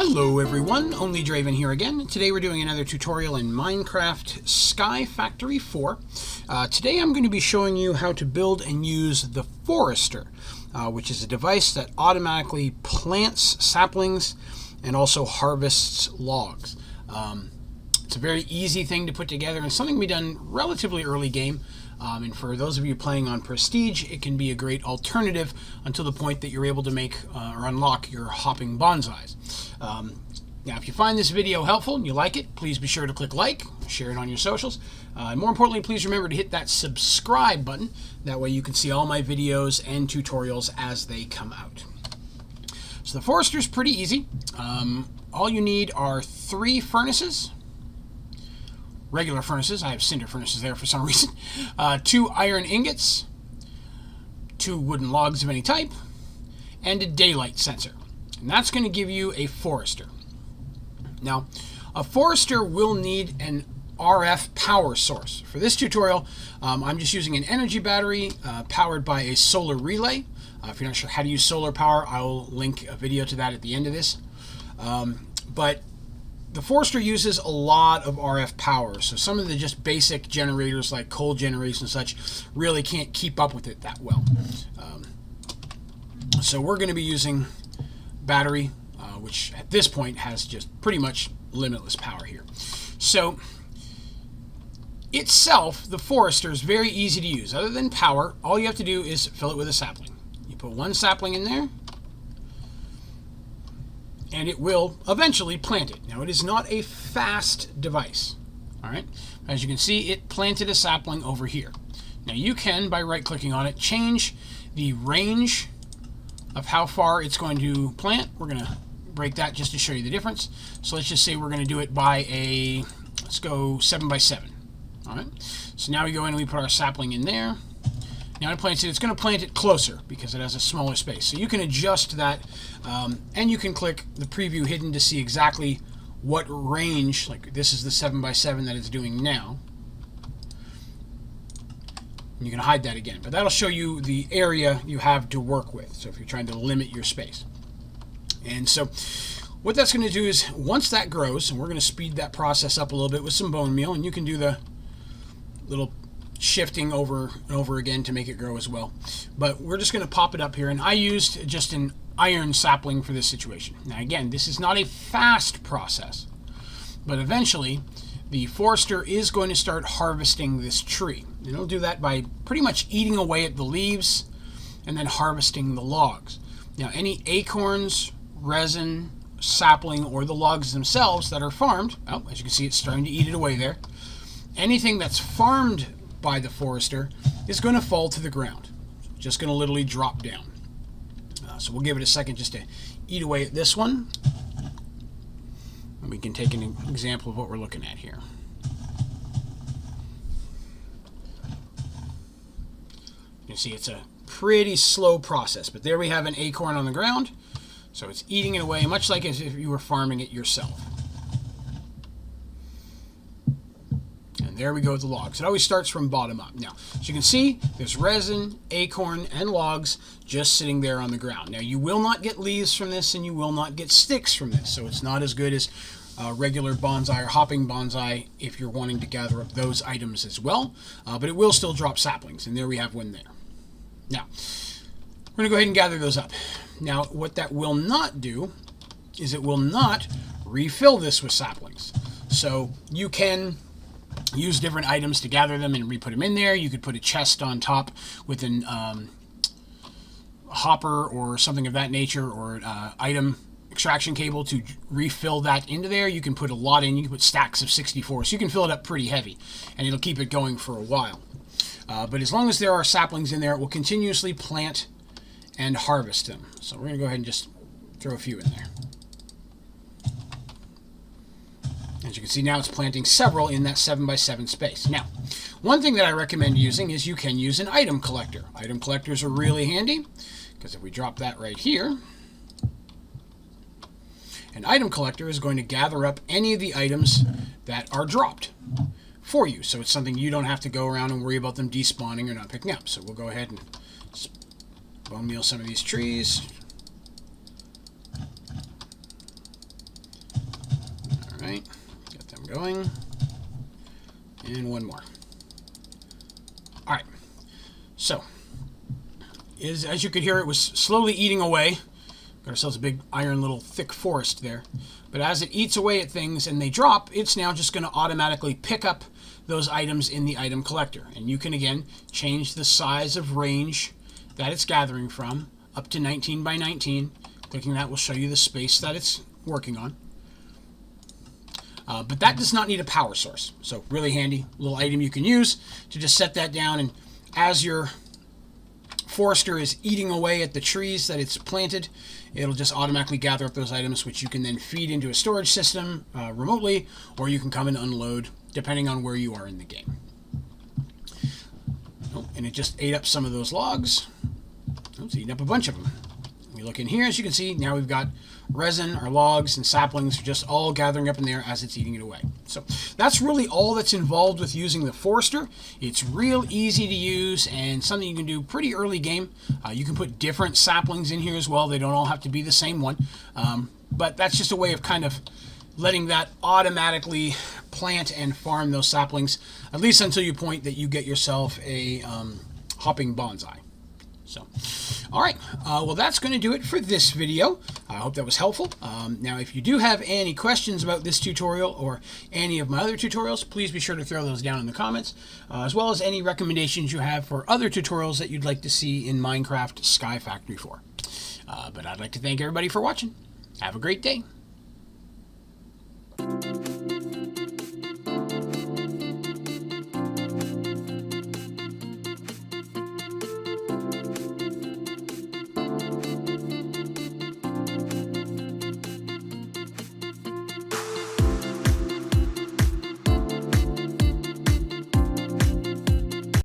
Hello everyone, Onlydraven here again. Today we're doing another tutorial in Minecraft Sky Factory 4. Today I'm going to be showing you how to build and use the Forester, which is a device that automatically plants saplings and also harvests logs. It's a very easy thing to put together and something we done relatively early game. And for those of you playing on Prestige, it can be a great alternative until the point that you're able to make or unlock your hopping bonsais. Now, if you find this video helpful and you like it, please be sure to click like, share it on your socials. And more importantly, please remember to hit that subscribe button. That way you can see all my videos and tutorials as they come out. So the Forester is pretty easy. All you need are 3 furnaces. Regular furnaces. I have cinder furnaces there for some reason. 2 iron ingots, 2 wooden logs of any type, and a daylight sensor. And that's going to give you a Forester. Now, a Forester will need an RF power source. For this tutorial, I'm just using an energy battery powered by a solar relay. If you're not sure how to use solar power, I'll link a video to that at the end of this. But the Forester uses a lot of RF power, so some of the just basic generators like coal generators and such really can't keep up with it that well. So we're going to be using battery, which at this point has just pretty much limitless power here. So itself, the Forester is very easy to use. Other than power, all you have to do is fill it with a sapling. You put 1 sapling in there, and it will eventually plant it. Now, it is not a fast device. All right. As you can see, it planted a sapling over here. Now, you can, by right-clicking on it, change the range of how far it's going to plant. We're going to break that just to show you the difference. So let's just say we're going to do it by a, let's go 7 by 7. All right. So now we go in and we put our sapling in there. Now it plants it. It's going to plant it closer because it has a smaller space. So you can adjust that, and you can click the preview hidden to see exactly what range. Like this is the 7 by 7 that it's doing now. And you can hide that again, but that'll show you the area you have to work with. So if you're trying to limit your space, and so what that's going to do is once that grows, and we're going to speed that process up a little bit with some bone meal, and you can do the little shifting over and over again to make it grow as well. But we're just going to pop it up here, and I used just an iron sapling for this situation. Now again, this is not a fast process, but eventually the Forester is going to start harvesting this tree. And it'll do that by pretty much eating away at the leaves and then harvesting the logs. Now any acorns, resin, sapling, or the logs themselves that are farmed, oh, as you can see, it's starting to eat it away there. Anything that's farmed by the Forester is going to fall to the ground. Just going to literally drop down. So we'll give it a second just to eat away at this one. And we can take an example of what we're looking at here. You can see it's a pretty slow process, but there we have an acorn on the ground. So it's eating it away, much like as if you were farming it yourself. And there we go with the logs. It always starts from bottom up. Now, as you can see, there's resin, acorn, and logs just sitting there on the ground. Now, you will not get leaves from this, and you will not get sticks from this. So it's not as good as regular bonsai or hopping bonsai if you're wanting to gather up those items as well. But it will still drop saplings, and there we have one there. Now, we're going to go ahead and gather those up. Now, what that will not do is it will not refill this with saplings. So you can use different items to gather them and re-put them in there. You could put a chest on top with an hopper or something of that nature, or item extraction cable to refill that into there. You can put a lot in. You can put stacks of 64, so you can fill it up pretty heavy, and it'll keep it going for a while. But as long as there are saplings in there, it will continuously plant and harvest them. So we're going to go ahead and just throw a few in there. As you can see now, it's planting several in that 7 by 7 space. Now, one thing that I recommend using is you can use an item collector. Item collectors are really handy, because if we drop that right here, an item collector is going to gather up any of the items that are dropped for you. So it's something you don't have to go around and worry about them despawning or not picking up. So we'll go ahead and bone meal some of these trees. going. And one more. All right. So, as you could hear, it was slowly eating away. Got ourselves a big iron little thick forest there. But as it eats away at things and they drop, it's now just going to automatically pick up those items in the item collector. And you can, again, change the size of range that it's gathering from up to 19 by 19. Clicking that will show you the space that it's working on. But that does not need a power source. So really handy little item you can use to just set that down, and as your forester is eating away at the trees that it's planted, it'll just automatically gather up those items, which you can then feed into a storage system remotely, or you can come and unload depending on where you are in the game. Oh, and it just ate up some of those logs. Oh, it's eating up a bunch of them. We look in here, as you can see, now we've got resin, our logs, and saplings just all gathering up in there as it's eating it away. So that's really all that's involved with using the forester. It's real easy to use and something you can do pretty early game. You can put different saplings in here as well. They don't all have to be the same one. But that's just a way of kind of letting that automatically plant and farm those saplings, at least until you point that you get yourself a hopping bonsai. So, all right, well, that's going to do it for this video. I hope that was helpful. Now, if you do have any questions about this tutorial or any of my other tutorials, please be sure to throw those down in the comments, as well as any recommendations you have for other tutorials that you'd like to see in Minecraft Sky Factory 4. But I'd like to thank everybody for watching. Have a great day.